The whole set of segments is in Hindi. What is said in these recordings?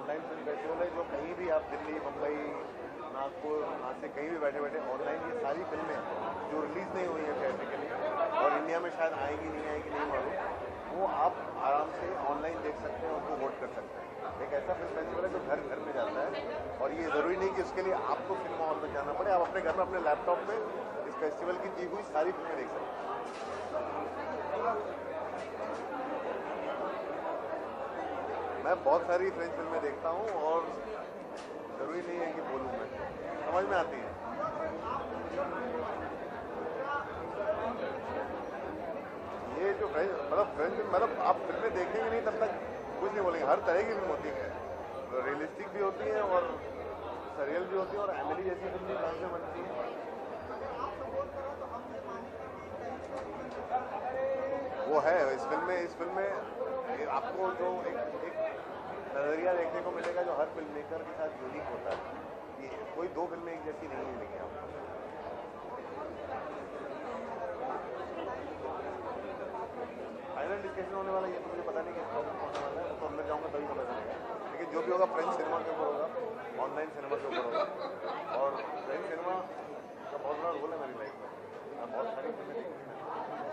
ऑनलाइन फिल्म फेस्टिवल है जो कहीं भी आप दिल्ली, मुंबई, नागपुर, नासिक कहीं भी बैठे बैठे ऑनलाइन ये सारी फिल्में जो रिलीज़ नहीं हुई है थिएट्रिकली और इंडिया में शायद आएगी नहीं मालूम, वो आप आराम से ऑनलाइन देख सकते हैं, उनको वोट कर सकते हैं। एक ऐसा फिल्म फेस्टिवल है जो घर घर में जाता है और ये ज़रूरी नहीं कि उसके लिए आपको फिल्म हॉल में जाना पड़े, आप अपने घर में अपने लैपटॉप में इस फेस्टिवल की दी हुई सारी फिल्में देख सकते हैं। मैं बहुत सारी फ्रेंच फिल्में देखता हूँ और ज़रूरी नहीं है कि बोलूँ, मैं समझ में आती है। ये जो फ्रेंच मतलब आप फिल्में देखेंगे नहीं तब तक कुछ नहीं बोलेंगे। हर तरह की फिल्म होती है, रियलिस्टिक भी होती है और सरियल भी होती है, और एमिली जैसी फिल्म भी कहाँ से बनती है वो है। इस फिल्म में आपको जो एक नज़रिया देखने को मिलेगा जो हर फिल्म मेकर के साथ यूनिक होता है, कि कोई दो फिल्में एक जैसी नहीं मिलेंगी आपको। फाइनल डिस्कशन होने वाला ये तो मुझे पता नहीं किस टॉपिक होने वाला है, वो तो अंदर जाऊंगा तभी पता चलेगा। लेकिन जो भी होगा फ्रेंच सिनेमा के ऊपर होगा, ऑनलाइन सिनेमा के ऊपर होगा, और फ्रेंच सिनेमा का बहुत बड़ा रोल है मेरी लाइफ में। मैं बहुत सारी फिल्में देखी हैं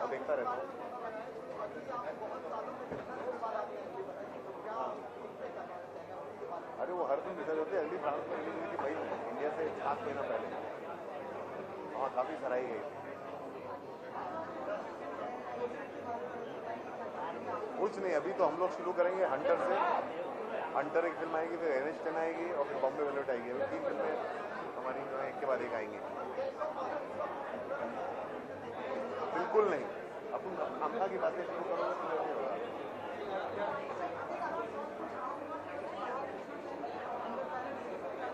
और देखता रहता हूँ। हाँ, अरे वो हर दिन डिसाइड होती है। अगली फ्रांस में रिलीज हुई थी भाई, इंडिया से 7 महीना पहले। हाँ, काफ़ी सराही गई थी। कुछ नहीं, अभी तो हम लोग शुरू करेंगे हंटर से। हंटर एक फिल्म आएगी, फिर एनिस्टन आएगी और फिर बॉम्बे वेलोट आएगी। अभी 3 फिल्में हमारी जो है एक के बाद एक आएंगी। बिल्कुल नहीं, अब तुम खामखा की बातें शुरू करोगे तो नहीं होगा।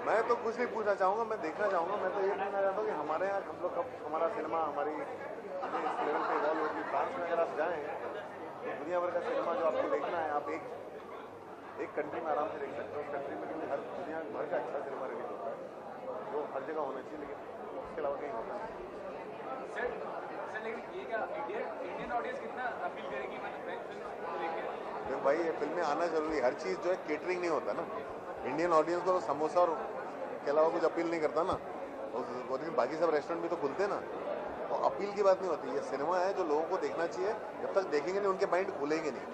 मैं तो कुछ नहीं पूछना चाहूँगा, मैं देखना चाहूँगा। मैं तो ये कहना चाहता हूँ कि हमारे यहाँ हम लोग कब हमारा सिनेमा हमारी इस लेवल पे इवॉल्व होगी। फ्रांस में अगर आप जाएँ तो दुनिया भर का सिनेमा जो आपको देखना है, आप एक कंट्री में आराम से देख सकते हो। उस कंट्री में क्योंकि हर दुनिया भर का अच्छा सिनेमा रिलीज होता है, जो हर जगह होना चाहिए, लेकिन उसके अलावा कहीं होता है। सर लेकिन ये क्या इंडियन ऑडियंस कितना अपील करेगी मतलब फ्रेंच फिल्म को लेकर? देखो भाई, ये फिल्में आना जरूरी, हर चीज़ जो है केटरिंग नहीं होता ना। इंडियन ऑडियंस को तो समोसा और के अलावा कुछ अपील नहीं करता ना, लेकिन बाकी सब रेस्टोरेंट भी तो खुलते हैं ना, तो अपील की बात नहीं होती। ये सिनेमा है जो लोगों को देखना चाहिए। जब तक देखेंगे नहीं उनके माइंड खुलेंगे नहीं,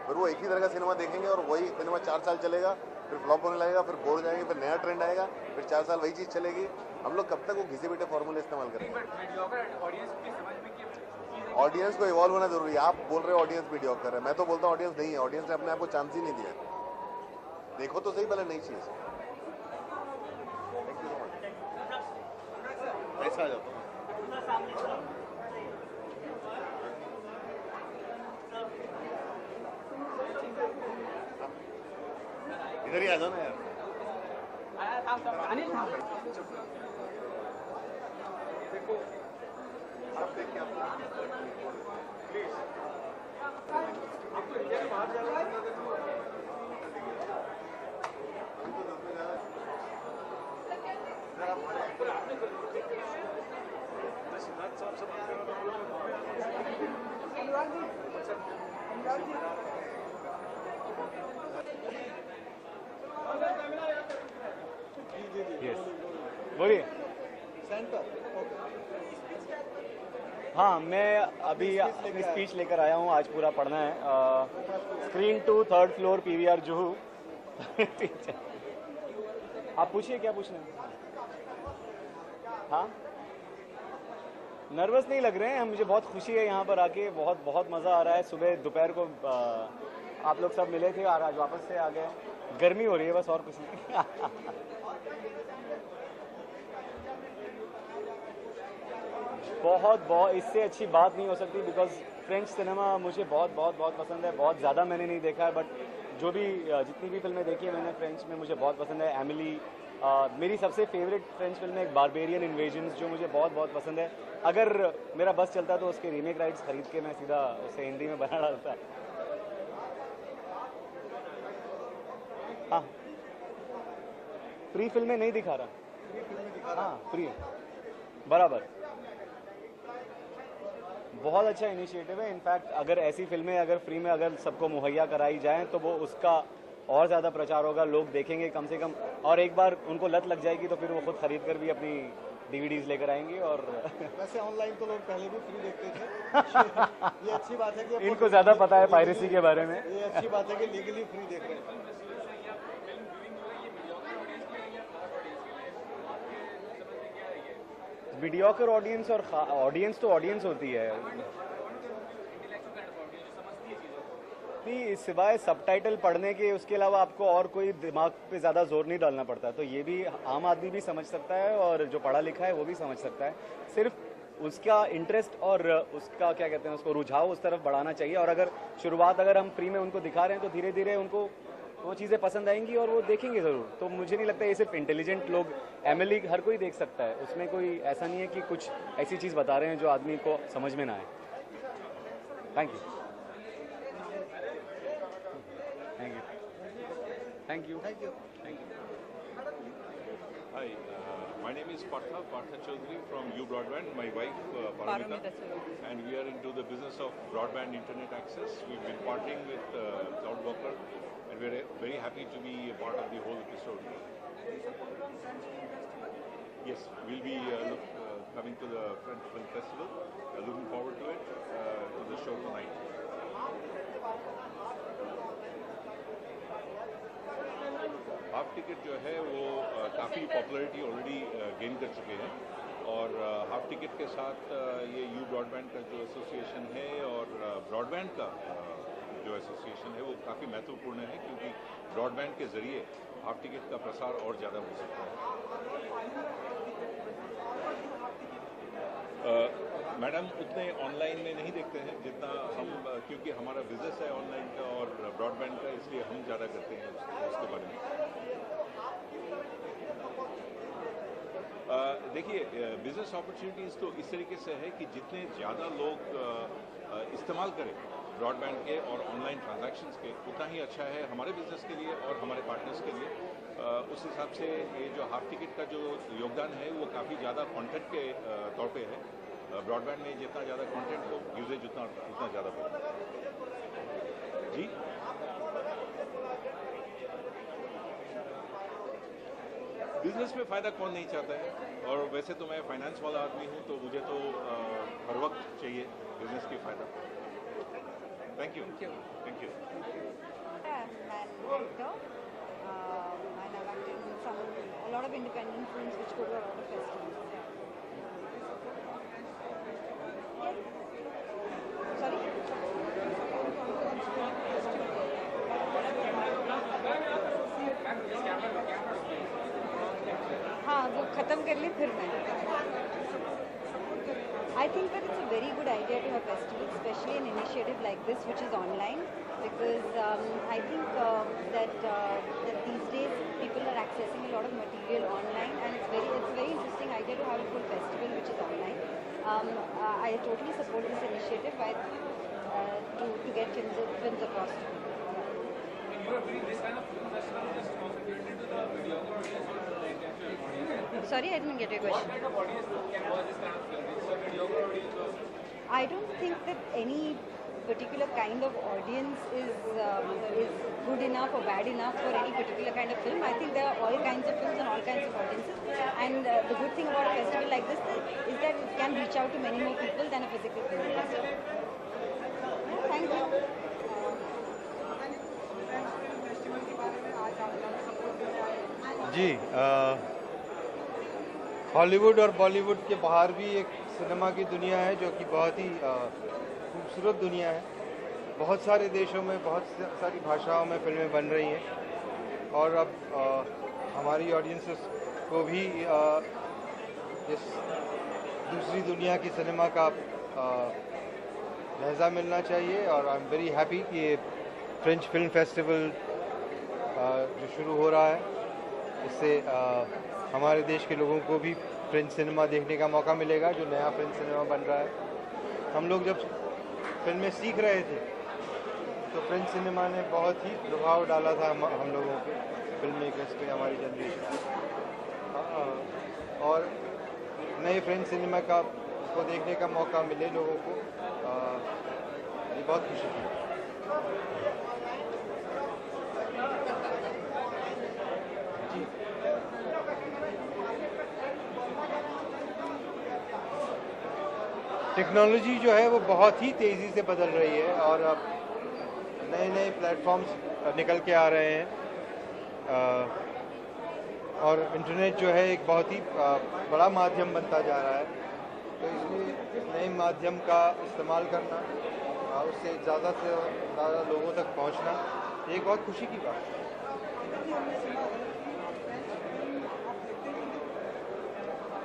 फिर वो एक ही तरह का सिनेमा देखेंगे और वही सिनेमा 4 साल चलेगा, फिर फ्लॉप होने लगेगा, फिर बोर हो जाएंगे, फिर नया ट्रेंड आएगा, फिर 4 साल वही चीज़ चलेगी। हम लोग कब तक वो घिसे पिटे फॉर्मूले इस्तेमाल करेंगे? ऑडियंस को इवॉल्व होना जरूरी है। आप बोल रहे हो ऑडियंस मीडियोकर है, मैं तो बोलता हूँ ऑडियंस नहीं है। ऑडियंस ने अपने आप को चांस ही नहीं दिया। देखो तो सही पहले नई चीज़। ऐसा आ जाता इधर ही आ जाओ ना यार। देखो आप देखिए, प्लीज आपको इंडिया के बाहर जाना है बोलिए। हाँ, मैं अभी अपनी स्पीच लेकर आया हूँ, आज पूरा पढ़ना है। Screen 2 3rd floor PVR Juhu. आप पूछिए क्या पूछना है। हाँ, नर्वस नहीं लग रहे हैं, मुझे बहुत खुशी है यहाँ पर आके, बहुत बहुत मज़ा आ रहा है। सुबह दोपहर को आप लोग सब मिले थे और आज वापस से आ गए। गर्मी हो रही है बस, और कुछ नहीं। बहुत इससे अच्छी बात नहीं हो सकती, बिकॉज फ्रेंच सिनेमा मुझे बहुत बहुत बहुत पसंद है। बहुत ज़्यादा मैंने नहीं देखा है, बट जो भी जितनी भी फिल्में देखी है मैंने फ्रेंच में, मुझे बहुत पसंद है। एमिली मेरी सबसे फेवरेट फ्रेंच फिल्म है एक बारबेरियन इन्वेजन्स, जो मुझे बहुत बहुत पसंद है। अगर मेरा बस चलता तो उसके रीमेक राइट्स खरीद के मैं सीधा उसे हिंदी में बना डालता। हाँ, फ्री फिल्में नहीं दिखा रहा। हाँ, फ्री बराबर, बहुत अच्छा इनिशिएटिव है। इनफैक्ट अगर ऐसी फिल्में अगर फ्री में अगर सबको मुहैया कराई जाएं तो वो उसका और ज़्यादा प्रचार होगा, लोग देखेंगे कम से कम, और एक बार उनको लत लग जाएगी तो फिर वो खुद खरीद कर भी अपनी डीवीडीज लेकर आएंगे। और वैसे ऑनलाइन तो लोग पहले भी फ्री देखते थे। ये अच्छी बात है कि इनको ज़्यादा पता है पायरेसी के बारे में। ये अच्छी बात है कि लीगली फ्री देख रहे हैं। मीडियोकर ऑडियंस और ऑडियंस तो ऑडियंस होती है नहीं, सिवाय सबटाइटल पढ़ने के उसके अलावा आपको और कोई दिमाग पे ज़्यादा जोर नहीं डालना पड़ता। तो ये भी आम आदमी भी समझ सकता है और जो पढ़ा लिखा है वो भी समझ सकता है। सिर्फ उसका इंटरेस्ट और उसका क्या कहते हैं उसको रुझाव उस तरफ बढ़ाना चाहिए। और अगर शुरुआत अगर हम फ्री में उनको दिखा रहे हैं तो धीरे धीरे उनको वो चीज़ें पसंद आएंगी और वो देखेंगे ज़रूर। तो मुझे नहीं लगता ये सिर्फ इंटेलिजेंट लोग, एमएलई हर कोई देख सकता है, उसमें कोई ऐसा नहीं है कि कुछ ऐसी चीज़ बता रहे हैं जो आदमी को समझ में ना आए। Thank you thank you thank you thank you. Thank you. Hi, my name is Partha Chaudhary from U Broadband. My wife Paramita, and we are into the business of broadband internet access. We've been partnering with Cloud Walker, and we're very happy to be a part of the whole episode. Yes, we'll be coming to the French Film Festival. Looking forward to it, to the show tonight. Half ticket जो है वो काफ़ी पॉपुलैरिटी ऑलरेडी गेन कर चुके हैं, और हाफ टिकट के साथ ये यू ब्रॉडबैंड का जो एसोसिएशन है और ब्रॉडबैंड का जो एसोसिएशन है वो काफ़ी महत्वपूर्ण है, क्योंकि ब्रॉडबैंड के ज़रिए हाफ टिकट का प्रसार और ज़्यादा हो सकता है। मैडम उतने ऑनलाइन में नहीं देखते हैं जितना हम, क्योंकि हमारा बिजनेस है ऑनलाइन का और ब्रॉडबैंड का, इसलिए हम ज़्यादा करते हैं उसके बारे में। देखिए, बिजनेस अपॉर्चुनिटीज़ तो इस तरीके से है कि जितने ज़्यादा लोग इस्तेमाल करें ब्रॉडबैंड के और ऑनलाइन ट्रांजैक्शंस के, उतना ही अच्छा है हमारे बिजनेस के लिए और हमारे पार्टनर्स के लिए। उस हिसाब से ये जो हाफ टिकट का जो योगदान है वो काफ़ी ज़्यादा कंटेंट के तौर पे है। ब्रॉडबैंड में जितना ज़्यादा कंटेंट हो, यूजेज उतना ज़्यादा बढ़े। जी, बिजनेस में फ़ायदा कौन नहीं चाहता है, और वैसे तो मैं फाइनेंस वाला आदमी हूँ, तो मुझे तो हर वक्त चाहिए बिजनेस की फ़ायदा। Thank you thank you. And actor. And I've acted in a lot of independent films which go to a lot of festivals. Sorry? हाँ, वो खत्म कर ले फिर मैं। I think that it's a very good idea to have festivals, especially an initiative like this, which is online, because I think that these days people are accessing a lot of material online, and it's a very interesting idea to have a full festival which is online. I totally support this initiative to get films across to people. And you are doing this kind of film festival just concentrated to the mediocre audience or the intellectual audience? Sorry, I didn't get your question. What kind of audience can watch this kind of film? It's a mediocre audience or? I don't think that any particular kind of audience is good enough or bad enough for any particular kind of film. I think there are all kinds of films and all kinds of audiences. And the good thing about a festival like this is that it can reach out to many more people than a physical film festival. Yeah, thank you. जी, हॉलीवुड और बॉलीवुड के बाहर भी एक सिनेमा की दुनिया है जो कि बहुत ही खूबसूरत दुनिया है। बहुत सारे देशों में बहुत सारी भाषाओं में फिल्में बन रही हैं, और अब हमारी ऑडियंसेस को भी इस दूसरी दुनिया की सिनेमा का लहजा मिलना चाहिए। और आई एम वेरी हैप्पी कि ये फ्रेंच फिल्म फेस्टिवल जो शुरू हो रहा है, इससे हमारे देश के लोगों को भी फ्रेंच सिनेमा देखने का मौका मिलेगा, जो नया फ्रेंच सिनेमा बन रहा है। हम लोग जब फिल्में सीख रहे थे तो फ्रेंच सिनेमा ने बहुत ही प्रभाव डाला था हम लोगों पे, फिल्म मेकर्स पे, हमारी जनरेशन। और नए फ्रेंच सिनेमा को देखने का मौका मिले लोगों को, ये बहुत खुशी थी। टेक्नोलॉजी जो है वो बहुत ही तेज़ी से बदल रही है और अब नए नए प्लेटफॉर्म्स निकल के आ रहे हैं और इंटरनेट जो है एक बहुत ही बड़ा माध्यम बनता जा रहा है। तो इसलिए इस नए माध्यम का इस्तेमाल करना और उससे ज़्यादा से ज़्यादा लोगों तक पहुंचना एक बहुत खुशी की बात है।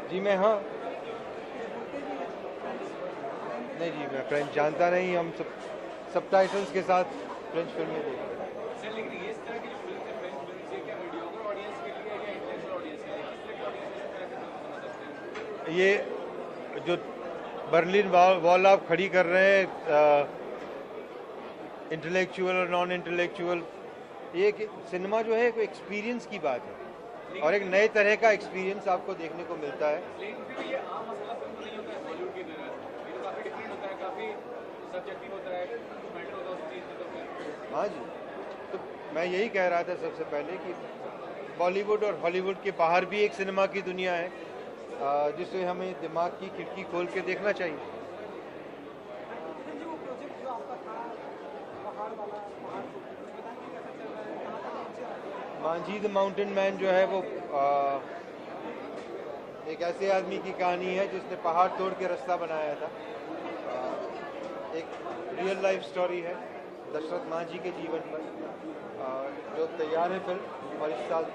जी मैं हाँ नहीं जी मैं फ्रेंच जानता नहीं, हम सबटाइटल्स के साथ फ्रेंच फिल्में देखते हैं। सर लेकिन इस तरह की जो फिल्म है फ्रेंच फिल्म से क्या मीडियोकर ऑडियंस के लिए या इंटेलेक्चुअल ऑडियंस के लिए किस तरह की ऑडियंस इस तरह की फिल्म समझ सकते हैं? ये जो बर्लिन वॉल आप खड़ी कर रहे हैं इंटेलेक्चुअल और नॉन इंटेलेक्चुअल, ये सिनेमा जो है एक एक्सपीरियंस की बात है और एक नए तरह का एक्सपीरियंस आपको देखने को मिलता है। लेकिन फिर ये आम मसाला फिल्म तो नहीं होता है बॉलीवुड की तरह, ये तो काफ़ी डिफरेंट होता है, काफ़ी सब्जेक्टिव होता है, कुछ मैटर होता है उस चीज़ में। तो फिर हाँ जी, तो मैं यही कह रहा था सबसे पहले कि बॉलीवुड और हॉलीवुड के बाहर भी एक सिनेमा की दुनिया है जिसे हमें दिमाग की खिड़की खोल के देखना चाहिए। मांझी द माउंटेन मैन जो है वो एक ऐसे आदमी की कहानी है जिसने पहाड़ तोड़ के रास्ता बनाया था। एक रियल लाइफ स्टोरी है दशरथ मांझी के जीवन पर जो तैयार है फिल्म और इस साल